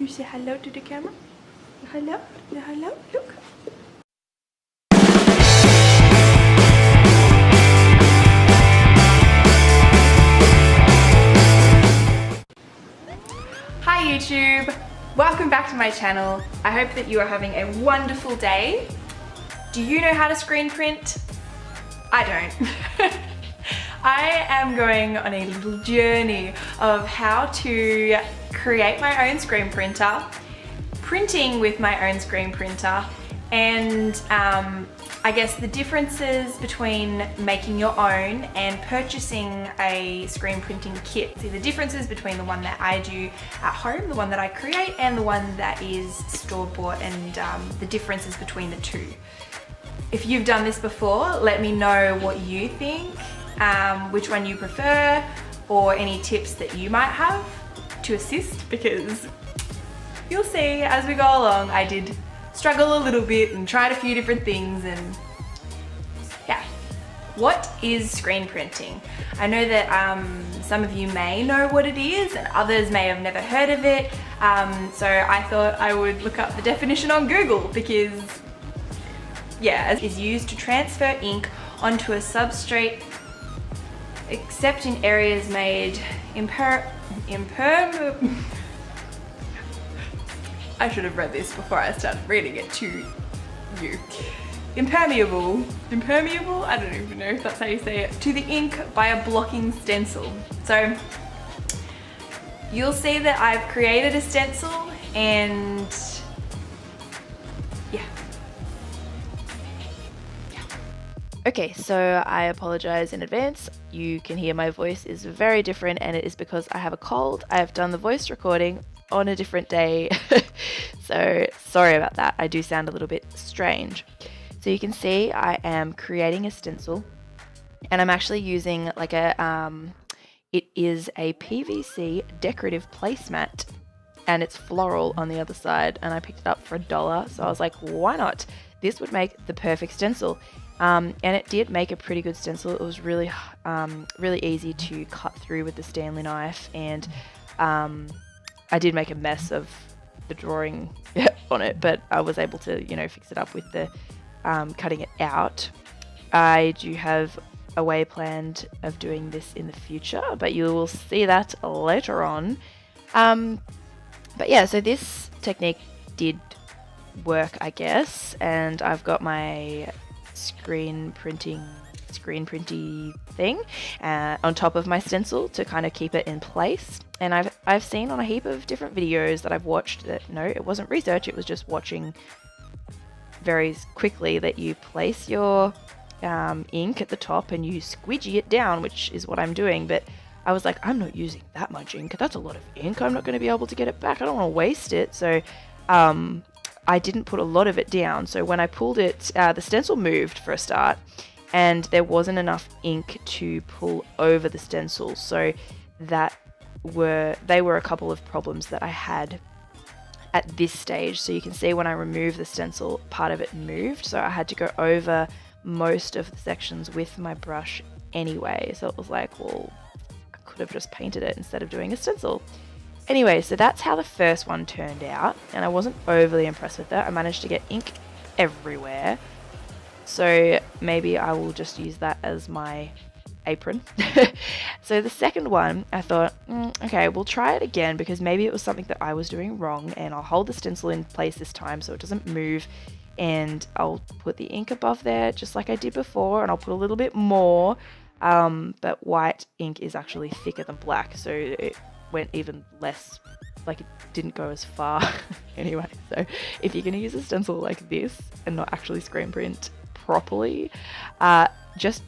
You say hello to the camera? Hello? Hello? Look. Hi YouTube! Welcome back to my channel. I hope that you are having a wonderful day. Do you know how to screen print? I don't. I am going on a little journey of how to create my own screen printer, printing with my own screen printer, and I guess the differences between making your own and purchasing a screen printing kit. See the differences between the one that I do at home, the one that I create, and the one that is store-bought, and the differences between the two. If you've done this before, let me know what you think, which one you prefer, or any tips that you might have to assist, because you'll see as we go along, I did struggle a little bit and tried a few different things. And yeah, what is screen printing? I know that some of you may know what it is and others may have never heard of it, so I thought I would look up the definition on Google, because yeah, it is used to transfer ink onto a substrate except in areas made I should have read this before I started reading it to you. Impermeable? I don't even know if that's how you say it. To the ink by a blocking stencil. So you'll see that I've created a stencil, and yeah. Okay, so I apologize in advance. You can hear my voice is very different, and it is because I have a cold. I have done the voice recording on a different day, so sorry about that. I do sound a little bit strange. So you can see I am creating a stencil, and I'm actually using like it is a PVC decorative placemat, and it's floral on the other side, and I picked it up for $1, so I was like, why not? This would make the perfect stencil. And it did make a pretty good stencil. It was really easy to cut through with the Stanley knife, and I did make a mess of the drawing on it, but I was able to, you know, fix it up with the cutting it out. I do have a way planned of doing this in the future, but you will see that later on. But yeah, so this technique did work, I guess, and I've got my screen printy thing on top of my stencil to kind of keep it in place. And I've seen on a heap of different videos that I've watched that, no, it wasn't research, it was just watching very quickly, that you place your ink at the top and you squidgy it down, which is what I'm doing. But I was like, I'm not using that much ink, that's a lot of ink, I'm not going to be able to get it back, I don't want to waste it. So I didn't put a lot of it down. So when I pulled it, the stencil moved for a start, and there wasn't enough ink to pull over the stencil. So they were a couple of problems that I had at this stage. So you can see when I removed the stencil, part of it moved. So I had to go over most of the sections with my brush anyway. So it was like, well, I could have just painted it instead of doing a stencil. Anyway, so that's how the first one turned out, and I wasn't overly impressed with it. I managed to get ink everywhere, so maybe I will just use that as my apron. So the second one, I thought, okay, we'll try it again, because maybe it was something that I was doing wrong, and I'll hold the stencil in place this time so it doesn't move, and I'll put the ink above there just like I did before, and I'll put a little bit more, but white ink is actually thicker than black, so it went even less, like it didn't go as far. Anyway, so if you're going to use a stencil like this and not actually screen print properly, just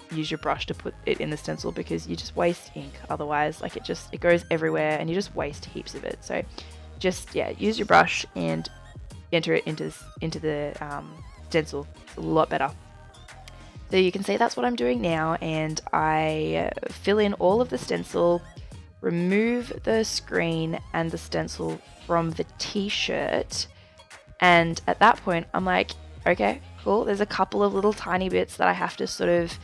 use your brush to put it in the stencil, because you just waste ink otherwise. Like it goes everywhere and you just waste heaps of it. So just, yeah, use your brush and enter it into the stencil. It's a lot better. So you can see that's what I'm doing now, and I fill in all of the stencil, remove the screen and the stencil from the t-shirt, and at that point I'm like, okay, cool, there's a couple of little tiny bits that I have to sort of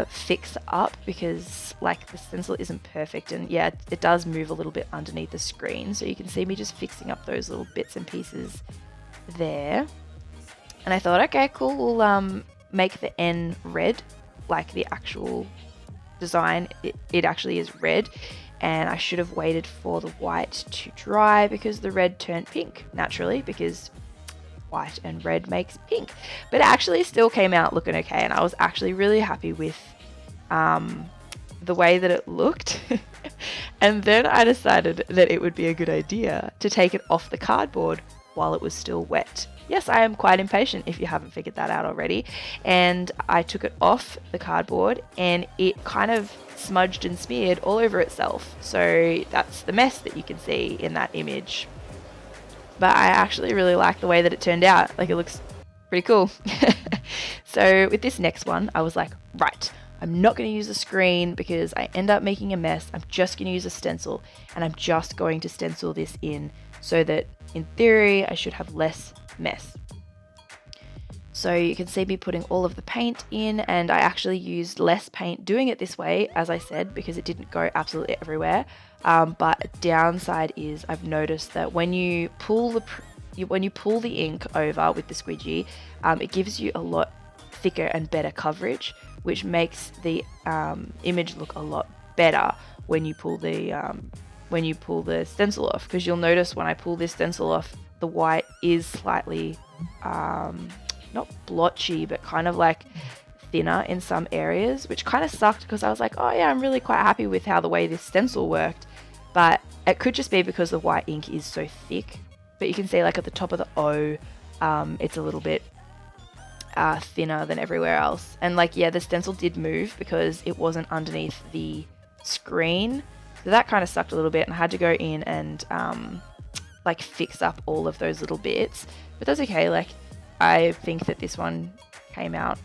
fix up, because like the stencil isn't perfect, and yeah, it does move a little bit underneath the screen. So you can see me just fixing up those little bits and pieces there. And I thought, okay, cool, we'll make the N red, like the actual design. It actually is red, and I should have waited for the white to dry, because the red turned pink naturally, because white and red makes pink. But it actually still came out looking okay, and I was actually really happy with the way that it looked. And then I decided that it would be a good idea to take it off the cardboard while it was still wet. Yes, I am quite impatient, if you haven't figured that out already. And I took it off the cardboard, and it kind of smudged and smeared all over itself. So that's the mess that you can see in that image. But I actually really like the way that it turned out. Like, it looks pretty cool. So with this next one, I was like, right, I'm not going to use a screen because I end up making a mess. I'm just going to use a stencil, and I'm just going to stencil this in so that in theory I should have less mess. So you can see me putting all of the paint in, and I actually used less paint doing it this way, as I said, because it didn't go absolutely everywhere. But a downside is I've noticed that when you pull the ink over with the squidgy, it gives you a lot thicker and better coverage, which makes the image look a lot better when you pull the stencil off. Because you'll notice when I pull this stencil off, the white is slightly not blotchy, but kind of like thinner in some areas, which kind of sucked, because I was like, oh yeah, I'm really quite happy with how the way this stencil worked. But it could just be because the white ink is so thick. But you can see, like, at the top of the O, it's a little bit thinner than everywhere else. And like, yeah, the stencil did move because it wasn't underneath the screen, so that kind of sucked a little bit, and I had to go in and like fix up all of those little bits. But that's okay. Like, I think that this one came out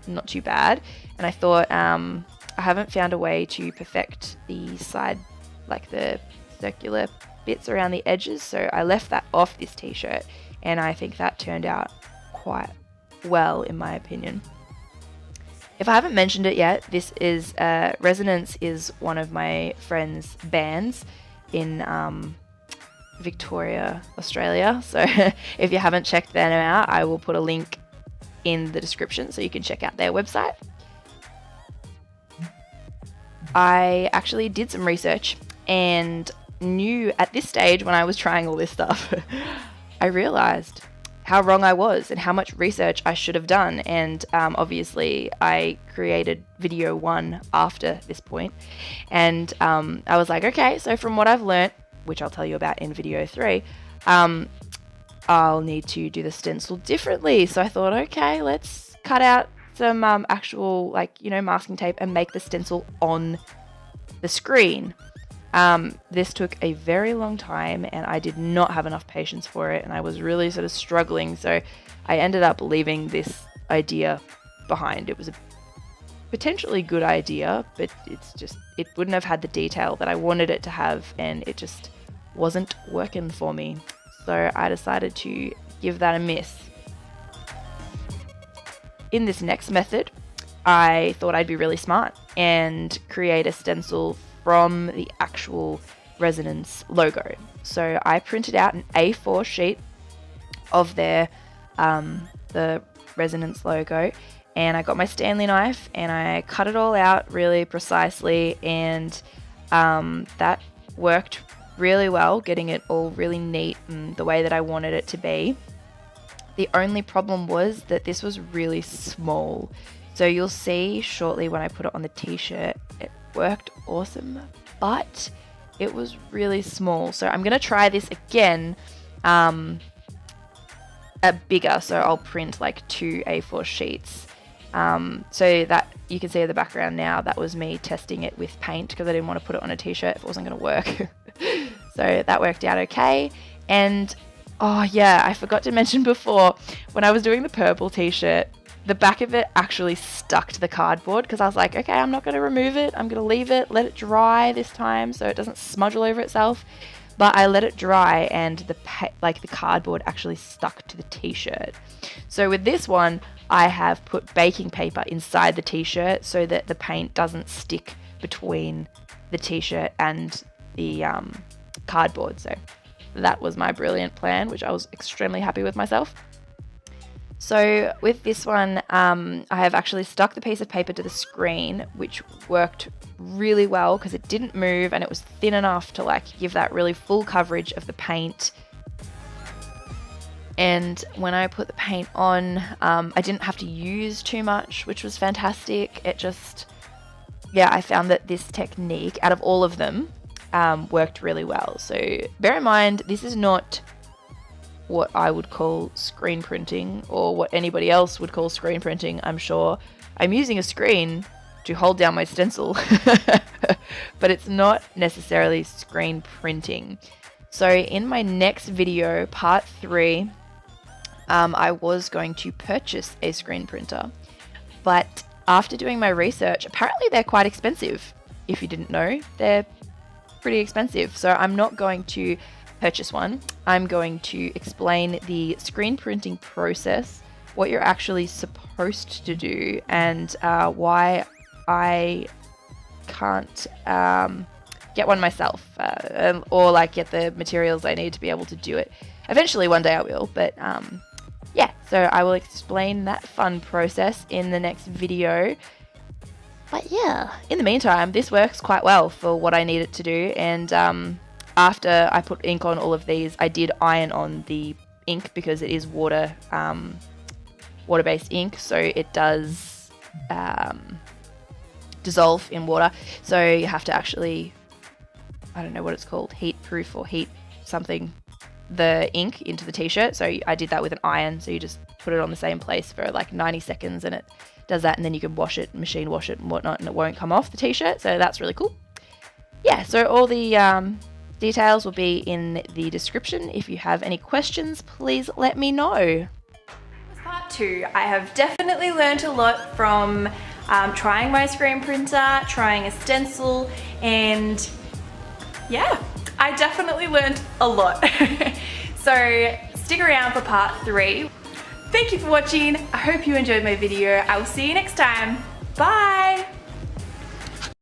not too bad, and I thought I haven't found a way to perfect the side, like the circular bits around the edges, so I left that off this t-shirt, and I think that turned out quite well, in my opinion. If I haven't mentioned it yet, this is Resonance is one of my friend's bands in Victoria, Australia. So if you haven't checked them out, I will put a link in the description so you can check out their website. I actually did some research and knew at this stage, when I was trying all this stuff, I realized how wrong I was and how much research I should have done. And obviously I created video 1 after this point, and I was like, okay, so from what I've learnt, which I'll tell you about in video 3, I'll need to do the stencil differently. So I thought, okay, let's cut out some actual, like, you know, masking tape and make the stencil on the screen. This took a very long time, and I did not have enough patience for it, and I was really sort of struggling, so I ended up leaving this idea behind. It was a potentially good idea, but it wouldn't have had the detail that I wanted it to have, and it just wasn't working for me. So I decided to give that a miss. In this next method, I thought I'd be really smart and create a stencil from the actual Resonance logo. So I printed out an A4 sheet of their the Resonance logo, and I got my Stanley knife and I cut it all out really precisely, and that worked really well, getting it all really neat and the way that I wanted it to be. The only problem was that this was really small. So you'll see shortly when I put it on the t-shirt, it worked awesome, but it was really small. So I'm going to try this again at bigger. So I'll print like 2 A4 sheets. So that you can see in the background now, that was me testing it with paint because I didn't want to put it on a t-shirt if it wasn't going to work. So that worked out okay. And oh yeah, I forgot to mention before, when I was doing the purple t-shirt, the back of it actually stuck to the cardboard because I was like, okay, I'm not going to remove it. I'm going to leave it, let it dry this time so it doesn't smudge all over itself. but I let it dry and the cardboard actually stuck to the t-shirt. So with this one, I have put baking paper inside the t-shirt so that the paint doesn't stick between the t-shirt and the cardboard. So that was my brilliant plan, which I was extremely happy with myself. So with this one, I have actually stuck the piece of paper to the screen, which worked really well because it didn't move and it was thin enough to like give that really full coverage of the paint. And when I put the paint on, I didn't have to use too much, which was fantastic. It just, yeah, I found that this technique, out of all of them, worked really well. So bear in mind, this is not what I would call screen printing or what anybody else would call screen printing, I'm sure. I'm using a screen to hold down my stencil, but it's not necessarily screen printing. So in my next video, part 3, I was going to purchase a screen printer, but after doing my research, apparently they're quite expensive. If you didn't know, they're pretty expensive. So I'm not going to purchase one. I'm going to explain the screen printing process, what you're actually supposed to do, and why I can't get one myself, or like get the materials I need to be able to do it. Eventually one day I will, but yeah, so I will explain that fun process in the next video. But yeah, in the meantime, this works quite well for what I need it to do. And after I put ink on all of these, I did iron on the ink because it is water-based ink, so it does dissolve in water. So you have to actually, I don't know what it's called, heat proof or heat something, the ink into the t-shirt. So I did that with an iron. So you just put it on the same place for like 90 seconds and it does that, and then you can wash it, machine wash it and whatnot, and it won't come off the t-shirt. So that's really cool. Yeah, so all the details will be in the description. If you have any questions, please let me know. Part 2, I have definitely learned a lot from trying my screen printer, trying a stencil, and yeah, I definitely learned a lot. So stick around for part 3. Thank you for watching. I hope you enjoyed my video. I will see you next time. Bye!